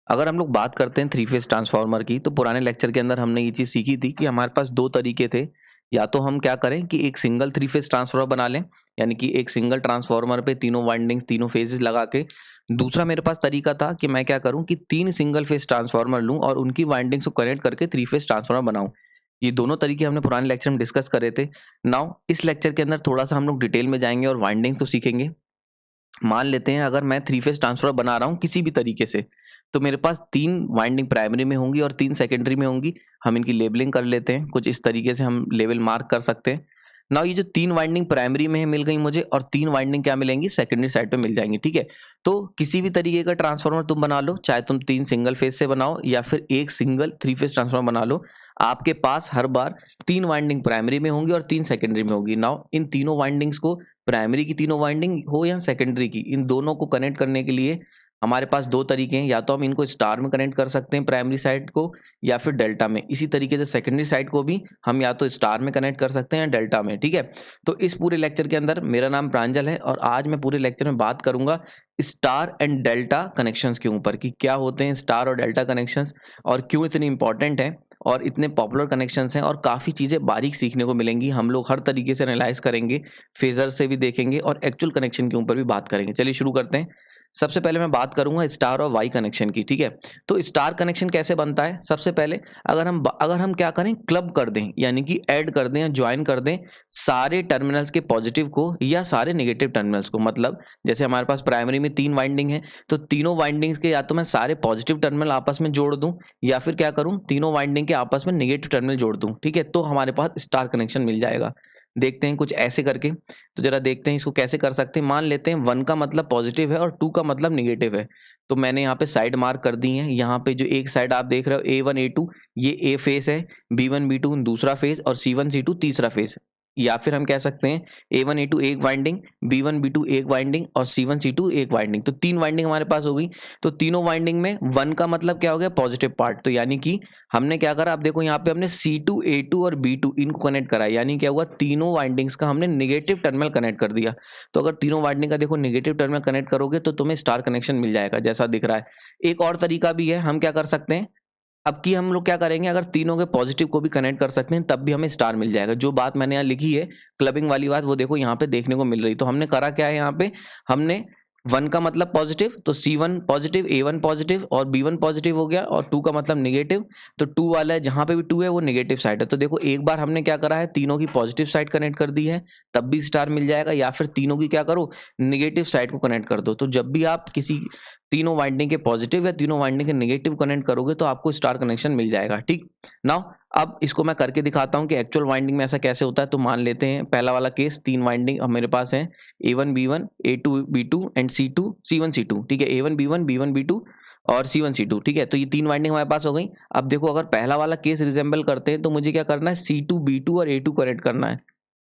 अगर हम लोग बात करते हैं थ्री फेज ट्रांसफार्मर की, तो पुराने लेक्चर के अंदर हमने ये चीज़ सीखी थी कि हमारे पास 2 तरीके थे। या तो हम क्या करें कि एक सिंगल थ्री फेज ट्रांसफार्मर बना लें, यानी कि एक सिंगल ट्रांसफार्मर पे तीनों वाइंडिंग्स, तीनों फेजेस लगा के। दूसरा मेरे पास तरीका था कि मैं क्या करूँ कि 3 सिंगल फेज ट्रांसफार्मर लूँ और उनकी वाइंडिंग्स को कनेक्ट करके थ्री फेज ट्रांसफार्मर बनाऊँ। ये दोनों तरीके हमने पुराने लेक्चर में डिस्कस करे थे। नाउ इस लेक्चर के अंदर थोड़ा-सा हम लोग डिटेल में जाएँगे और वाइंडिंग्स को सीखेंगे। मान लेते हैं अगर मैं थ्री फेज ट्रांसफार्मर बना रहा हूँ किसी भी तरीके से, तो मेरे पास 3 वाइंडिंग प्राइमरी में होंगी और 3 सेकेंडरी में होंगी। हम इनकी लेबलिंग कर लेते हैं, कुछ इस तरीके से हम लेवल मार्क कर सकते हैं। नाउ ये जो 3 वाइंडिंग प्राइमरी में है मिल गई मुझे, और 3 वाइंडिंग क्या मिलेंगी, सेकेंडरी साइड पे मिल जाएंगी, ठीक है। तो किसी भी तरीके का ट्रांसफार्मर तुम बना लो, चाहे तुम 3 सिंगल फेज से बनाओ या फिर एक सिंगल थ्री फेज ट्रांसफार्मर बना लो, आपके पास हर बार 3 वाइंडिंग प्राइमरी में होंगी और 3 सेकेंडरी में होगी। नाउ इन तीनों वाइंडिंग्स को, प्राइमरी की तीनों वाइंडिंग हो या सेकेंडरी की, इन दोनों को कनेक्ट करने के लिए हमारे पास 2 तरीके हैं। या तो हम इनको स्टार में कनेक्ट कर सकते हैं प्राइमरी साइड को, या फिर डेल्टा में। इसी तरीके से सेकेंडरी साइड को भी हम या तो स्टार में कनेक्ट कर सकते हैं या डेल्टा में, ठीक है। तो इस पूरे लेक्चर के अंदर मेरा नाम प्रांजल है और आज मैं पूरे लेक्चर में बात करूंगा स्टार एंड डेल्टा कनेक्शंस के ऊपर, कि क्या होते हैं स्टार और डेल्टा कनेक्शंस और क्यों इतने इंपॉर्टेंट है और इतने पॉपुलर कनेक्शंस हैं, और काफ़ी चीज़ें बारीक सीखने को मिलेंगी। हम लोग हर तरीके से एनालाइज करेंगे, फेजर से भी देखेंगे और एक्चुअल कनेक्शन के ऊपर भी बात करेंगे। चलिए शुरू करते हैं। सबसे पहले मैं बात करूंगा स्टार और वाई कनेक्शन की, ठीक है। तो स्टार कनेक्शन कैसे बनता है, सबसे पहले अगर हम क्या करें, क्लब कर दें, यानी कि ऐड कर दें या ज्वाइन कर दें सारे टर्मिनल्स के पॉजिटिव को या सारे नेगेटिव टर्मिनल्स को। मतलब जैसे हमारे पास प्राइमरी में 3 वाइंडिंग है, तो तीनों वाइंडिंग्स के या तो मैं सारे पॉजिटिव टर्मिनल आपस में जोड़ दूं, या फिर क्या करूं, तीनों वाइंडिंग के आपस में नेगेटिव टर्मिनल जोड़ दूं, ठीक है। तो हमारे पास स्टार कनेक्शन मिल जाएगा। देखते हैं कुछ ऐसे करके। तो जरा देखते हैं इसको कैसे कर सकते हैं। मान लेते हैं 1 का मतलब पॉजिटिव है और 2 का मतलब नेगेटिव है। तो मैंने यहाँ पे साइड मार्क कर दी है। यहाँ पे जो एक साइड आप देख रहे हो A1 A2, ये ए फेस है, B1 B2 दूसरा फेस और C1 C2 तीसरा फेस। या फिर हम कह सकते हैं A1 A2 एक वाइंडिंग, B1 B2 एक वाइंडिंग और C1 C2 एक वाइंडिंग। तो 3 वाइंडिंग हमारे पास हो गई। तो तीनों वाइंडिंग में 1 का मतलब क्या हो गया, पॉजिटिव पार्ट। तो यानी कि हमने क्या करा, आप देखो यहाँ पे हमने C2 A2 और B2 इनको कनेक्ट करा, यानी क्या हुआ, तीनों वाइंडिंग्स का हमने नेगेटिव टर्मिनल कनेक्ट कर दिया। तो अगर तीनों वाइंडिंग का देखो नेगेटिव टर्मिनल कनेक्ट करोगे तो तुम्हें स्टार कनेक्शन मिल जाएगा, जैसा दिख रहा है। एक और तरीका भी है, हम क्या कर सकते हैं, अब की हम लोग क्या करेंगे, अगर तीनों के पॉजिटिव को भी कनेक्ट कर सकते हैं तब भी हमें स्टार मिल जाएगा। जो बात मैंने यहाँ लिखी है, क्लबिंग वाली बात, वो देखो यहाँ पे देखने को मिल रही। तो हमने करा क्या है, यहाँ पे हमने 1 का मतलब पॉजिटिव, तो C1 पॉजिटिव, A1 पॉजिटिव और B1 पॉजिटिव हो गया, और 2 का मतलब नेगेटिव। तो 2 वाला है, जहां पे भी 2 है वो नेगेटिव साइड है। तो देखो एक बार हमने क्या करा है, तीनों की पॉजिटिव साइड कनेक्ट कर दी है, तब भी स्टार मिल जाएगा। या फिर तीनों की क्या करो, नेगेटिव साइड को कनेक्ट कर दो। तो जब भी आप किसी तीनों वाइंडिंग के पॉजिटिव या तीनों वाइंडिंग के नेगेटिव कनेक्ट करोगे तो आपको स्टार कनेक्शन मिल जाएगा, ठीक। नाउ अब इसको मैं करके दिखाता हूँ कि एक्चुअल वाइंडिंग में ऐसा कैसे होता है। तो मान लेते हैं पहला वाला केस, 3 वाइंडिंग अब मेरे पास है, A1 B1 A2 B2 and C2 C1 C2, ठीक है। A1 B1 B1 B2 और C1 C2, ठीक है। तो ये 3 वाइंडिंग हमारे पास हो गई। अब देखो अगर पहला वाला केस रिजेंबल करते हैं तो मुझे क्या करना है, C2 B2 और A2 कनेक्ट करना है।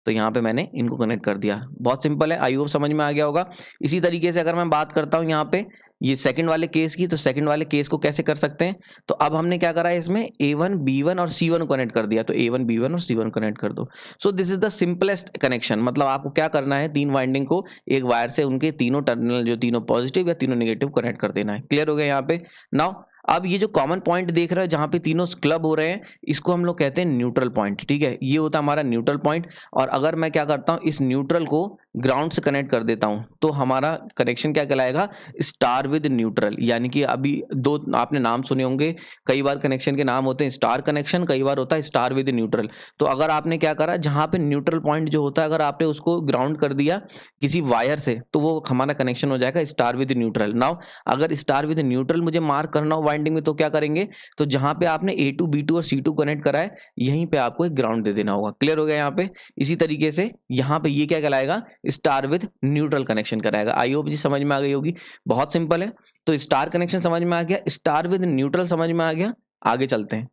तो यहाँ पे मैंने इनको कनेक्ट कर दिया। बहुत सिंपल है, आई होप समझ में आ गया होगा। इसी तरीके से अगर मैं बात करता हूँ यहाँ पे ये सेकंड वाले केस की, तो सेकंड वाले केस को कैसे कर सकते हैं। तो अब हमने क्या करा है, इसमें A1 B1 और C1 को कनेक्ट कर दिया। तो A1 B1 और C1 कनेक्ट कर दो। So this is the simplest connection. मतलब आपको क्या करना है, 3 वाइंडिंग को एक वायर से उनके तीनों टर्मिनल, जो तीनों पॉजिटिव या तीनों नेगेटिव, कनेक्ट कर देना है। क्लियर हो गया यहाँ पे। नाउ अब ये जो कॉमन पॉइंट देख रहे हो जहां पे तीनों क्लब हो रहे हैं, इसको हम लोग कहते हैं न्यूट्रल पॉइंट, ठीक है। ये होता है हमारा न्यूट्रल पॉइंट। और अगर मैं क्या करता हूँ, इस न्यूट्रल को ग्राउंड से कनेक्ट कर देता हूँ, तो हमारा कनेक्शन क्या कहलाएगा, स्टार विद न्यूट्रल। यानी कि अभी 2 आपने नाम सुने होंगे, कई बार कनेक्शन के नाम होते हैं स्टार कनेक्शन, कई बार होता है स्टार विद न्यूट्रल। तो अगर आपने क्या करा, जहां पे न्यूट्रल पॉइंट जो होता है, अगर आपने उसको ग्राउंड कर दिया किसी वायर से, तो वो हमारा कनेक्शन हो जाएगा स्टार विद न्यूट्रल। नाउ अगर स्टार विद न्यूट्रल मुझे मार्क करना हो वाइंडिंग में, तो क्या करेंगे, तो जहां पे आपने A2 B2 और C2 कनेक्ट करा है, यहीं पे आपको एक ग्राउंड दे देना होगा। क्लियर हो गया यहाँ पे। इसी तरीके से यहाँ पे ये क्या कहलाएगा, स्टार विद न्यूट्रल कनेक्शन कराएगा। आई होप जी समझ में आ गई होगी। बहुत सिंपल है। तो स्टार कनेक्शन समझ में आ गया, स्टार विद न्यूट्रल समझ में आ गया। आगे चलते हैं।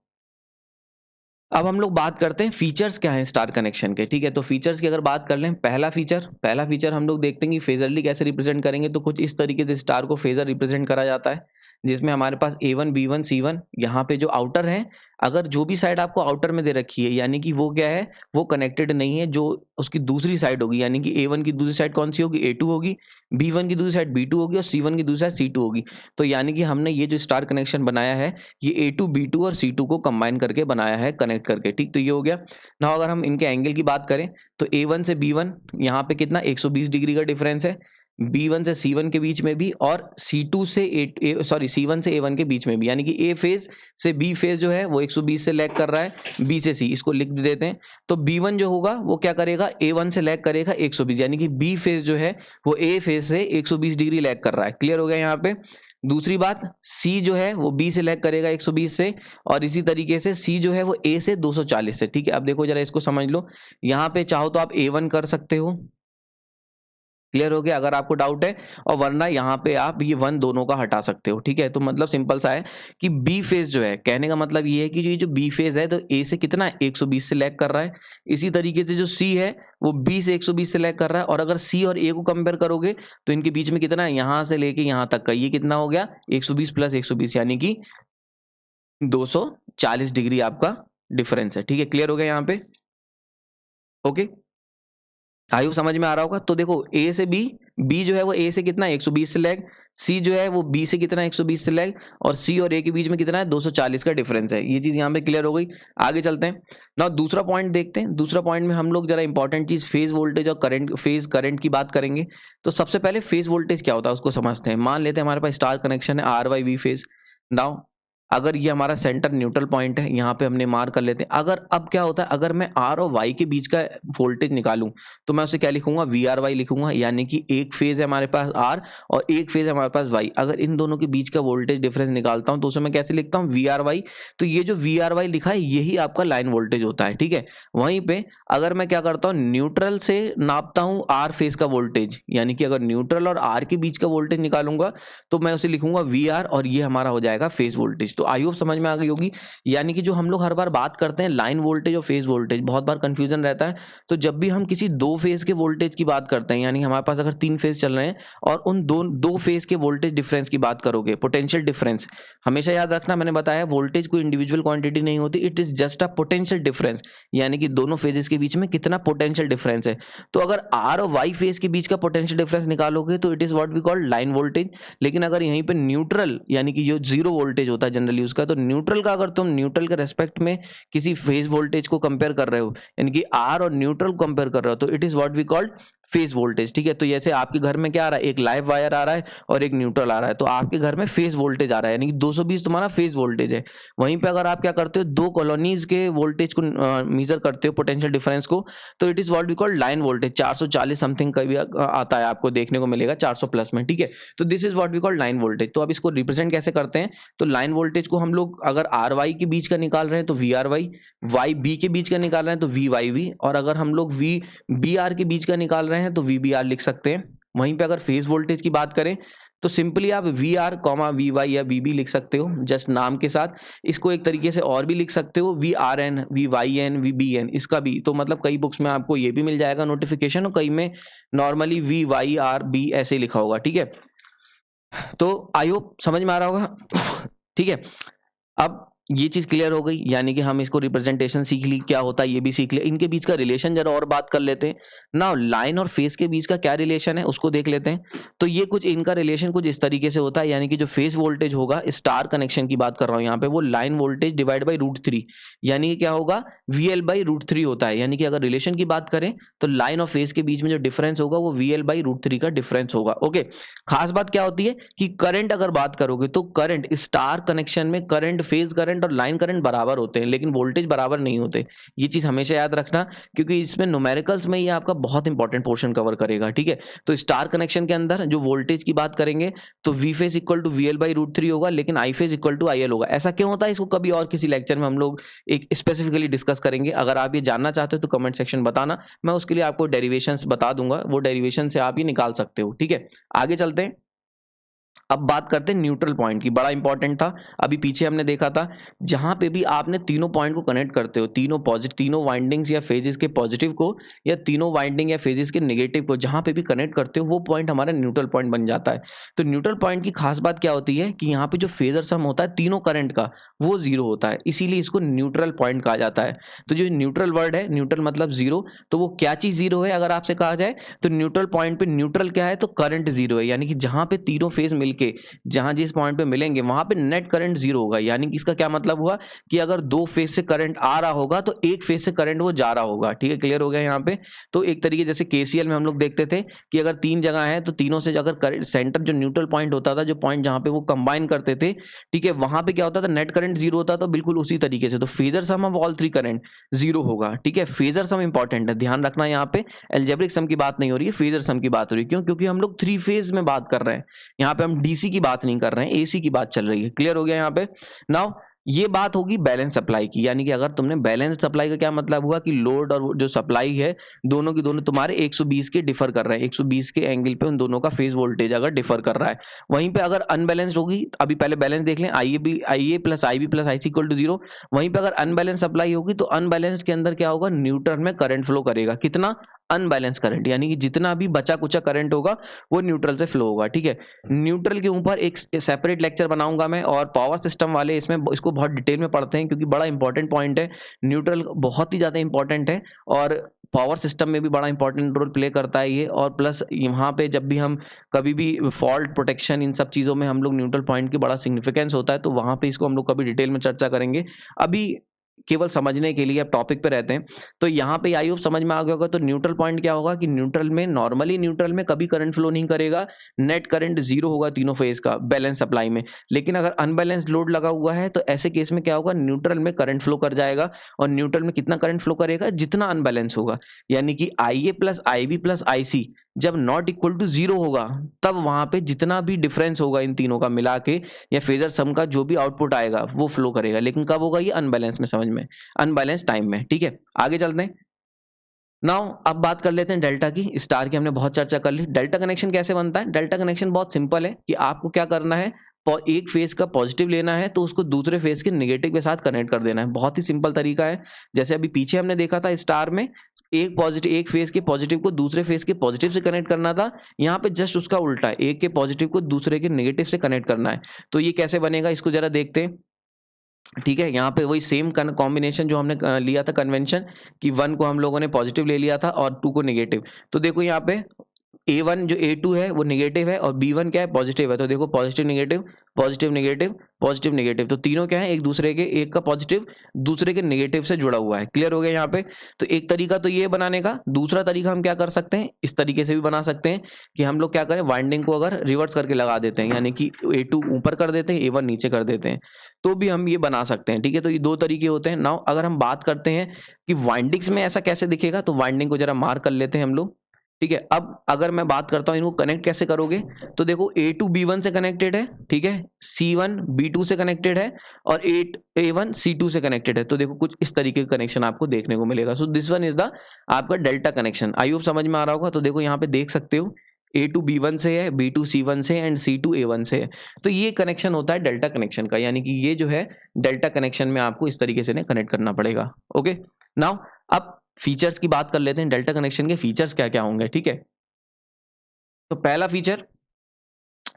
अब हम लोग बात करते हैं फीचर्स क्या है स्टार कनेक्शन के, ठीक है। तो फीचर्स की अगर बात कर लें, पहला फीचर हम लोग देखते हैं कि फेजरली कैसे रिप्रेजेंट करेंगे। तो कुछ इस तरीके से स्टार को फेजर रिप्रेजेंट करा जाता है। जिसमें हमारे पास A1 B1 C1 यहाँ पे जो आउटर है, अगर जो भी साइड आपको आउटर में दे रखी है यानी कि वो क्या है, वो कनेक्टेड नहीं है, जो उसकी दूसरी साइड होगी यानी कि A1 की दूसरी साइड कौन सी होगी, A2 होगी, B1 की दूसरी साइड B2 होगी और C1 की दूसरी साइड C2 होगी। तो यानी कि हमने ये जो स्टार कनेक्शन बनाया है, ये A2 B2 और C2 को कंबाइन करके बनाया है, कनेक्ट करके, ठीक। तो ये हो गया। नाउ अगर हम इनके एंगल की बात करें तो A1 से B1 यहाँ पे कितना 120 डिग्री का डिफरेंस है, B1 से C1 के बीच में भी और C2 से C1 से A1 के बीच में भी, यानी कि A फेज से B फेज जो है वो 120 से लैग कर रहा है, B से C, इसको लिख देते हैं। तो B1 जो होगा वो क्या करेगा, A1 से लैग करेगा 120, यानी कि B फेज जो है वो A फेज से 120 डिग्री लैग कर रहा है। क्लियर हो गया यहाँ पे। दूसरी बात, C जो है वो B से लैग करेगा 120 से, और इसी तरीके से C जो है वो A से 240 से, ठीक है। अब देखो जरा इसको समझ लो, यहाँ पे चाहो तो आप A1 कर सकते हो। क्लियर हो गया अगर आपको डाउट है, और वरना यहाँ पे आप ये 1 दोनों का हटा सकते हो, ठीक है। तो मतलब सिंपल सा है कि बी फेज जो है, कहने का मतलब ये है कि ये जो बी फेज है तो ए से कितना है 120 से लैग कर रहा है। इसी तरीके से जो सी है वो बी से 120 से लैग कर रहा है, और अगर सी और ए को कंपेयर करोगे तो इनके बीच में कितना है, यहाँ से लेके यहाँ तक का ये कितना हो गया 120 प्लस 120, यानी कि 240 डिग्री आपका डिफरेंस है, ठीक है। क्लियर हो गया यहाँ पे, ओके। आई होप समझ में आ रहा होगा। तो देखो ए से बी, बी जो है वो ए से कितना 120 से लैग, सी जो है वो बी से कितना 120 से लैग, और सी और ए के बीच में कितना है 240 का डिफरेंस है। ये चीज यहाँ पे क्लियर हो गई। आगे चलते हैं ना, दूसरा पॉइंट देखते हैं। दूसरा पॉइंट में हम लोग जरा इंपॉर्टेंट चीज फेज वोल्टेज और करंट, फेज करंट की बात करेंगे। तो सबसे पहले फेज वोल्टेज क्या होता है उसको समझते हैं। मान लेते हैं हमारे पास स्टार कनेक्शन है R why V phase. Now अगर ये हमारा सेंटर न्यूट्रल पॉइंट है, यहाँ पे हमने मार्क कर लेते हैं। अगर अब क्या होता है, अगर मैं आर और वाई के बीच का वोल्टेज निकालूं तो मैं उसे क्या लिखूंगा, वी आर वाई लिखूंगा, यानी कि एक फेज है हमारे पास आर और एक फेज है हमारे पास वाई। अगर इन दोनों के बीच का वोल्टेज डिफरेंस निकालता हूं तो उसे मैं कैसे लिखता हूं, वी आर वाई। तो ये जो वी आर वाई लिखा है यही आपका लाइन वोल्टेज होता है, ठीक है। वहीं पे अगर मैं क्या करता हूँ, न्यूट्रल से नापता हूँ आर फेज का वोल्टेज, यानी कि अगर न्यूट्रल और आर के बीच का वोल्टेज निकालूंगा तो मैं उसे लिखूंगा वी आर, और ये हमारा हो जाएगा फेज वोल्टेज। तो आई होप समझ में आ गई होगी। यानी कि जो हम लोग हर बार बात करते हैं लाइन वोल्टेज और फेज वोल्टेज, बहुत बार कंफ्यूजन रहता है। तो जब भी हम किसी दो फेज के वोल्टेज की बात करते हैं, यानी हमारे पास अगर 3 फेज चल रहे हैं और उन दो फेज के वोल्टेज डिफरेंस की बात करोगे, पोटेंशियल डिफरेंस, हमेशा याद रखना, मैंने बताया वोल्टेज कोई इंडिविजुअल क्वांटिटी नहीं होती, it is just a potential difference, यानी कि दोनों फेजेस के बीच में कितना पोटेंशियल डिफरेंस है। तो अगर आर और वाई फेज के बीच का पोटेंशियल डिफरेंस निकालोगे तो it is what we call line voltage. लेकिन अगर यहीं पे न्यूट्रल, यानी कि जो जीरो वोल्टेज होता है जनरली उसका, तो न्यूट्रल का अगर तुम न्यूट्रल के रेस्पेक्ट में किसी फेज वोल्टेज को कंपेयर कर रहे हो, यानी कि आर और न्यूट्रल कंपेयर कर रहे हो, तो it is what we called phase voltage, ठीक है। तो जैसे आपके घर में क्या आ रहा है, एक लाइव वायर आ रहा है और एक न्यूट्रल आ रहा है, तो आपके घर में फेज वोल्टेज आ रहा है, यानी कि 220 तुम्हारा फेज वोल्टेज है। वहीं पे अगर आप क्या करते हो, दो कॉलोनीज के वोल्टेज को मेजर करते हो, पोटेंशियल डिफरेंस को, तो it is what we called line voltage. 440 something का भी आता है, आपको देखने को मिलेगा 400 प्लस में, ठीक है। तो this is what we call line voltage. तो अब इसको रिप्रेजेंट कैसे करते हैं, तो लाइन वोल्टेज को हम लोग अगर आर वाई के बीच का निकाल रहे हैं तो V R Y, Y B के बीच का निकाल रहे हैं तो वी वाई वी, और अगर हम लोग वी बी आर के बीच का निकाल रहे हैं तो वी बी आर लिख सकते हैं। वहीं पे अगर फेज वोल्टेज की बात करें तो सिंपली आप V R comma V Y या वी बी लिख सकते हो, जस्ट नाम के साथ। इसको एक तरीके से और भी लिख सकते हो, V R N, V Y N, V B N, इसका भी। तो मतलब कई बुक्स में आपको ये भी मिल जाएगा नोटिफिकेशन, और कई में normally V Y R B ऐसे लिखा होगा, ठीक है। तो आई होप समझ में आ रहा होगा ठीक है। अब ये चीज क्लियर हो गई, यानी कि हम इसको रिप्रेजेंटेशन सीख ली, क्या होता है ये भी सीख लिया। इनके बीच का रिलेशन जरा और बात कर लेते हैं ना। लाइन और फेज के बीच का क्या रिलेशन है उसको देख लेते हैं। तो ये कुछ इनका रिलेशन कुछ इस तरीके से होता है, यानी कि जो फेज वोल्टेज होगा, स्टार कनेक्शन की बात कर रहा हूं यहाँ पे, वो लाइन वोल्टेज डिवाइड बाई √3, यानी कि क्या होगा, VL बाई √3 होता है। यानी कि अगर रिलेशन की बात करें तो लाइन और फेज के बीच में जो डिफरेंस होगा वो VL बाई √3 का डिफरेंस होगा, ओके। खास बात क्या होती है कि करंट अगर बात करोगे तो करंट स्टार कनेक्शन में करंट, फेज करंट और लाइन करंट बराबर होते हैं, लेकिन वोल्टेज बराबर नहीं होते। ये चीज हमेशा याद रखना, क्योंकि इसमें न्यूमेरिकल्स में ये आपका बहुत इंपॉर्टेंट पोर्शन कवर करेगा, ठीक है। तो स्टार कनेक्शन के अंदर जो वोल्टेज की बात करेंगे तो V phase equal to VL by √3 होगा, लेकिन I phase equal to IL होगा। ऐसा क्यों होता है, इसको कभी और किसी लेक्चर में हम लोग एक स्पेसिफिकली डिस्कस करेंगे। अगर आप ये जानना चाहते हो तो कमेंट सेक्शन बताना, मैं उसके लिए आपको डेरिवेशंस बता दूंगा, वो डेरिवेशन से आप ये निकाल सकते हो, ठीक है। आगे चलते हैं। अब बात करते हैं न्यूट्रल पॉइंट की, बड़ा इंपॉर्टेंट था। अभी पीछे हमने देखा था, जहां पे भी आपने तीनों पॉइंट को कनेक्ट करते हो, तीनों वाइंडिंग्स या फेजेस के पॉजिटिव को या तीनों वाइंडिंग या फेजेस के नेगेटिव को जहां पे भी कनेक्ट करते हो, वो पॉइंट हमारा न्यूट्रल पॉइंट बन जाता है। तो न्यूट्रल पॉइंट की खास बात क्या होती है कि यहाँ पे जो फेजर सम होता है तीनों करंट का, वो जीरो होता है, इसीलिए इसको न्यूट्रल पॉइंट कहा जाता है। तो जो न्यूट्रल वर्ड है, न्यूट्रल मतलब जीरो, तो वो क्या चीज जीरो है अगर आपसे कहा जाए तो न्यूट्रल पॉइंट पे न्यूट्रल क्या है, तो करंट जीरो है। यानी कि जहां पे तीनों फेज मिलके जहां जिस पॉइंट पे मिलेंगे वहां पे नेट करंट जीरो होगा। यानी कि इसका क्या मतलब हुआ कि अगर दो फेज से करंट आ रहा होगा तो एक फेज से करंट वो जा रहा होगा। ठीक है, क्लियर हो गया यहाँ पे। तो एक तरीके जैसे केसीएल में हम लोग देखते थे कि अगर तीन जगह है तो तीनों से अगर सेंटर जो न्यूट्रल पॉइंट होता था, जो पॉइंट जहां पे वो कंबाइन करते थे, ठीक है, वहां पे क्या होता था, नेट करंट जीरो होता था। बिल्कुल उसी तरीके से तो phasor sum of all three current zero होगा। ठीक है, फेजर सम इंपॉर्टेंट है, ध्यान रखना। यहाँ पे एल्जेब्रिक सम की बात नहीं हो रही है, फेजर सम की बात हो रही है। क्यों? क्योंकि हम लोग थ्री फेज में बात कर रहे हैं, यहाँ पे हम डीसी की बात नहीं कर रहे हैं, एसी की बात चल रही है। क्लियर हो गया यहाँ पे। नाउ ये बात होगी बैलेंस सप्लाई की, यानी कि अगर तुमने बैलेंस सप्लाई का क्या मतलब हुआ कि लोड और जो सप्लाई है दोनों की दोनों तुम्हारे 120 के डिफर कर रहे हैं, 120 के एंगल पे उन दोनों का फेज वोल्टेज अगर डिफर कर रहा है। वहीं पे अगर अनबैलेंस्ड होगी, अभी पहले बैलेंस देख लें, IA plus IB plus IC equal to zero. वहीं पे अगर अनबैलेंस सप्लाई होगी तो अनबैलेंस के अंदर क्या होगा, न्यूट्रल में करंट फ्लो करेगा। कितना? अनबैलेंस करंट, यानी कि जितना भी बचा कुचा करंट होगा वो न्यूट्रल से फ्लो होगा। ठीक है, न्यूट्रल के ऊपर एक सेपरेट लेक्चर बनाऊंगा मैं, और पावर सिस्टम वाले इसमें इसको बहुत डिटेल में पढ़ते हैं क्योंकि बड़ा इंपॉर्टेंट पॉइंट है। न्यूट्रल बहुत ही ज्यादा इंपॉर्टेंट है और पावर सिस्टम में भी बड़ा इंपॉर्टेंट रोल प्ले करता है ये। और प्लस यहाँ पे जब भी हम कभी भी फॉल्ट प्रोटेक्शन इन सब चीज़ों में हम लोग न्यूट्रल पॉइंट की बड़ा सिग्निफिकेंस होता है, तो वहाँ पे इसको हम लोग कभी डिटेल में चर्चा करेंगे। अभी केवल समझने के लिए अब टॉपिक पे रहते हैं। तो यहाँ पे आई होप समझ में आ गया होगा। तो न्यूट्रल पॉइंट क्या होगा कि न्यूट्रल में नॉर्मली न्यूट्रल में कभी करंट फ्लो नहीं करेगा, नेट करंट जीरो होगा तीनों फेज का बैलेंस सप्लाई में। लेकिन अगर अनबैलेंस्ड लोड लगा हुआ है तो ऐसे केस में क्या होगा, न्यूट्रल में करंट फ्लो कर जाएगा। और न्यूट्रल में कितना करंट फ्लो करेगा, जितना अनबैलेंस होगा। यानी कि आईए प्लस आईबी प्लस आईसी जब नॉट इक्वल टू जीरो होगा, तब वहां पे जितना भी डिफरेंस होगा इन तीनों का मिला के या फेजर सम का जो भी आउटपुट आएगा वो फ्लो करेगा। लेकिन कब होगा ये, अनबैलेंस में, समझ में, अनबैलेंस टाइम में। ठीक है, आगे चलते हैं। नाउ अब बात कर लेते हैं डेल्टा की। स्टार की हमने बहुत चर्चा कर ली। डेल्टा कनेक्शन कैसे बनता है? डेल्टा कनेक्शन बहुत सिंपल है कि आपको क्या करना है, एक फेज का पॉजिटिव लेना है तो उसको दूसरे फेज के नेगेटिव के साथ कनेक्ट कर देना है। बहुत ही सिंपल तरीका है। जैसे अभी पीछे हमने देखा था स्टार में, एक फेज के पॉजिटिव को दूसरे फेज के पॉजिटिव से कनेक्ट करना था। यहाँ पे जस्ट उसका उल्टा है, एक के पॉजिटिव को दूसरे के नेगेटिव से कनेक्ट करना है। तो ये कैसे बनेगा, इसको जरा देखते हैं। ठीक है, यहाँ पे वही सेम कॉम्बिनेशन जो हमने लिया था कन्वेंशन, कि वन को हम लोगों ने पॉजिटिव ले लिया था और टू को नेगेटिव। तो देखो यहाँ पे A1 जो A2 है वो नेगेटिव है और B1 क्या है, पॉजिटिव है। तो देखो positive negative positive negative positive negative, तो तीनों क्या है, एक दूसरे के, एक का पॉजिटिव दूसरे के नेगेटिव से जुड़ा हुआ है। क्लियर हो गया यहाँ पे। तो एक तरीका तो ये बनाने का। दूसरा तरीका हम क्या कर सकते हैं, इस तरीके से भी बना सकते हैं कि हम लोग क्या करें, वाइंडिंग को अगर रिवर्स करके लगा देते हैं, यानी कि A2 ऊपर कर देते हैं, A1 नीचे कर देते हैं, तो भी हम ये बना सकते हैं। ठीक है, तो ये दो तरीके होते हैं। नाउ अगर हम बात करते हैं कि वाइंडिंग्स में ऐसा कैसे दिखेगा, तो वाइंडिंग को जरा मार्क कर लेते हैं हम लोग। ठीक है, अब अगर मैं बात करता हूँ इनको कनेक्ट कैसे करोगे, तो देखो A2 B1 से कनेक्टेड है, ठीक है, C1 B2 से कनेक्टेड है और A1 C2 से कनेक्टेड है। तो देखो कुछ इस तरीके का कनेक्शन आपको देखने को मिलेगा। So this one is the आपका डेल्टा कनेक्शन। आई होप समझ में आ रहा होगा। तो देखो यहाँ पे देख सकते हो A2 B1 से है, B2 C1 से एंड C2 A1 से है। तो ये कनेक्शन होता है डेल्टा कनेक्शन का, यानी कि ये जो है डेल्टा कनेक्शन में आपको इस तरीके से कनेक्ट करना पड़ेगा। ओके, नाउ अब फीचर्स की बात कर लेते हैं। डेल्टा कनेक्शन के फीचर्स क्या क्या होंगे। ठीक है, तो पहला फीचर,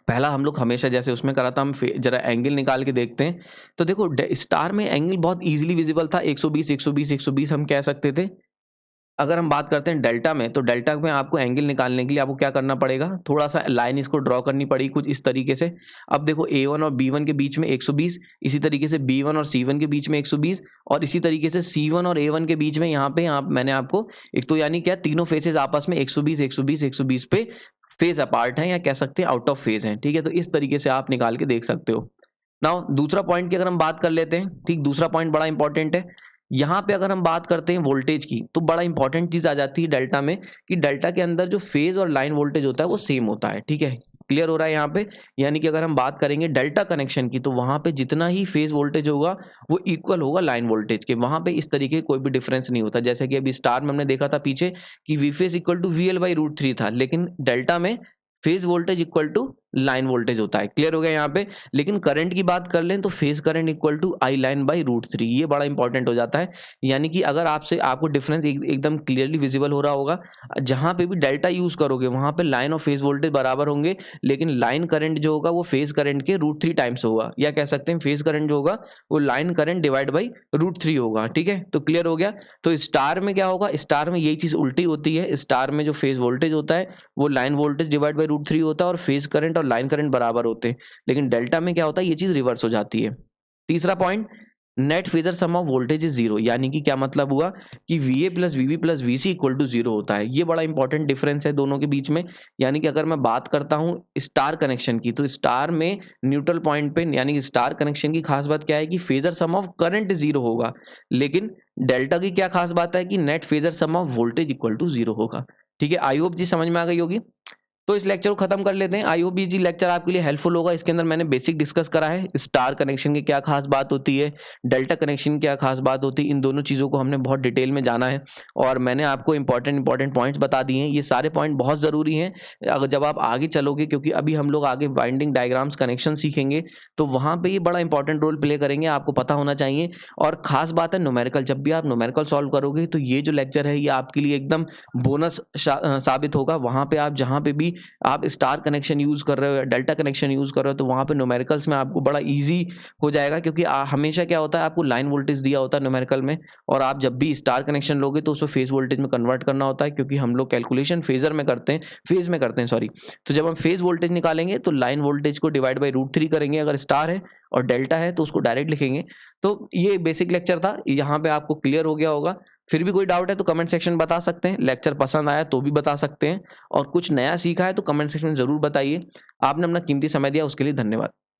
पहला हम लोग हमेशा जैसे उसमें करा था, हम जरा एंगल निकाल के देखते हैं। तो देखो स्टार में एंगल बहुत इजीली विजिबल था, 120 120 120 हम कह सकते थे। अगर हम बात करते हैं डेल्टा में, तो डेल्टा में आपको एंगल निकालने के लिए आपको क्या करना पड़ेगा, थोड़ा सा लाइन इसको ड्रॉ करनी पड़ेगी कुछ इस तरीके से। अब देखो A1 और B1 के बीच में 120, इसी तरीके से B1 और C1 के बीच में 120, और इसी तरीके से C1 और A1 के बीच में यहाँ पे मैंने आपको एक, तो यानी क्या, तीनों फेसेस आपस में 120 120 120 पे फेज अपार्ट है, या कह सकते हैं आउट ऑफ फेज है। ठीक है, तो इस तरीके से आप निकाल के देख सकते हो। नाउ दूसरा पॉइंट की अगर हम बात कर लेते हैं, ठीक, दूसरा पॉइंट बड़ा इंपॉर्टेंट है। यहाँ पे अगर हम बात करते हैं वोल्टेज की, तो बड़ा इंपॉर्टेंट चीज आ जाती है डेल्टा में, कि डेल्टा के अंदर जो फेज और लाइन वोल्टेज होता है वो सेम होता है। ठीक है, क्लियर हो रहा है यहाँ पे। यानी कि अगर हम बात करेंगे डेल्टा कनेक्शन की, तो वहां पे जितना ही फेज वोल्टेज होगा वो इक्वल होगा लाइन वोल्टेज के। वहां पे इस तरीके कोई भी डिफरेंस नहीं होता। जैसे कि अभी स्टार में हमने देखा था पीछे कि V phase equal to VL by root 3 था, लेकिन डेल्टा में phase voltage equal to line voltage होता है। क्लियर हो गया यहाँ पे। लेकिन करंट की बात कर लें तो phase current equal to I line by √3, ये बड़ा इंपॉर्टेंट हो जाता है। यानी कि अगर आपको डिफरेंस एकदम क्लियरली विजिबल हो रहा होगा, जहां पे भी डेल्टा यूज करोगे वहां पे लाइन और फेज वोल्टेज बराबर होंगे, लेकिन लाइन करंट जो होगा वो फेज करंट के √3 टाइम्स होगा, या कह सकते हैं फेज करंट जो होगा वो लाइन करंट डिवाइड बाई √3 होगा। ठीक है, तो क्लियर हो गया। तो स्टार में क्या होगा, स्टार में यही चीज उल्टी होती है। स्टार में जो फेज वोल्टेज होता है वो लाइन वोल्टेज डिवाइड बाई √3 होता है और फेज करंट और लाइन करंट बराबर होते हैं। लेकिन डेल्टा में क्या होता है, ये चीज रिवर्स हो जाती है। तीसरा point, net phasor sum of voltage is 0, यानी कि क्या मतलब हुआ कि VA plus VB plus VC equal to 0 होता है। ये बड़ा इंपॉर्टेंट डिफरेंस है दोनों के बीच में। यानी कि अगर मैं बात करता हूं स्टार कनेक्शन की, तो स्टार में न्यूट्रल पॉइंट पे, यानी कि स्टार कनेक्शन की खास बात क्या है कि फेजर सम ऑफ करंट 0 होगा। लेकिन डेल्टा की क्या खास बात है कि net phasor sum of voltage equal to 0 होगा। ठीक है, आई होप जी समझ में आ गई होगी। तो इस लेक्चर को खत्म कर लेते हैं। आई होप ये जी लेक्चर आपके लिए हेल्पफुल होगा। इसके अंदर मैंने बेसिक डिस्कस करा है, स्टार कनेक्शन की क्या खास बात होती है, डेल्टा कनेक्शन की क्या खास बात होती है, इन दोनों चीज़ों को हमने बहुत डिटेल में जाना है और मैंने आपको इंपॉर्टेंट पॉइंट्स बता दिए हैं। ये सारे पॉइंट बहुत ज़रूरी हैं अगर जब आप आगे चलोगे, क्योंकि अभी हम लोग आगे वाइंडिंग डायग्राम्स कनेक्शन सीखेंगे, तो वहाँ पर ये बड़ा इंपॉर्टेंट रोल प्ले करेंगे, आपको पता होना चाहिए। और खास बात है न्यूमेरिकल, जब भी आप न्यूमेरिकल सॉल्व करोगे तो ये जो लेक्चर है ये आपके लिए एकदम बोनस साबित होगा। वहाँ पे आप जहाँ पे भी आप स्टार कनेक्शन यूज कर रहे हो या डेल्टा कनेक्शन यूज कर रहे हो, तो वहां पे न्यूमेरिकल्स में आपको बड़ा इजी हो जाएगा, क्योंकि हमेशा क्या होता है आपको लाइन वोल्टेज दिया होता है न्यूमेरिकल में, और आप जब भी स्टार कनेक्शन लोगे तो उसको फेज वोल्टेज में कन्वर्ट करना होता है, क्योंकि हम लोग कैलकुलेशन फेज में करते हैं सॉरी। तो जब हम फेज वोल्टेज निकालेंगे तो लाइन वोल्टेज को डिवाइड बाई √3 करेंगे अगर स्टार है, और डेल्टा है तो उसको डायरेक्ट लिखेंगे। तो ये बेसिक लेक्चर था, यहाँ पे आपको क्लियर हो गया होगा। फिर भी कोई डाउट है तो कमेंट सेक्शन बता सकते हैं, लेक्चर पसंद आया तो भी बता सकते हैं, और कुछ नया सीखा है तो कमेंट सेक्शन में जरूर बताइए। आपने अपना कीमती समय दिया उसके लिए धन्यवाद।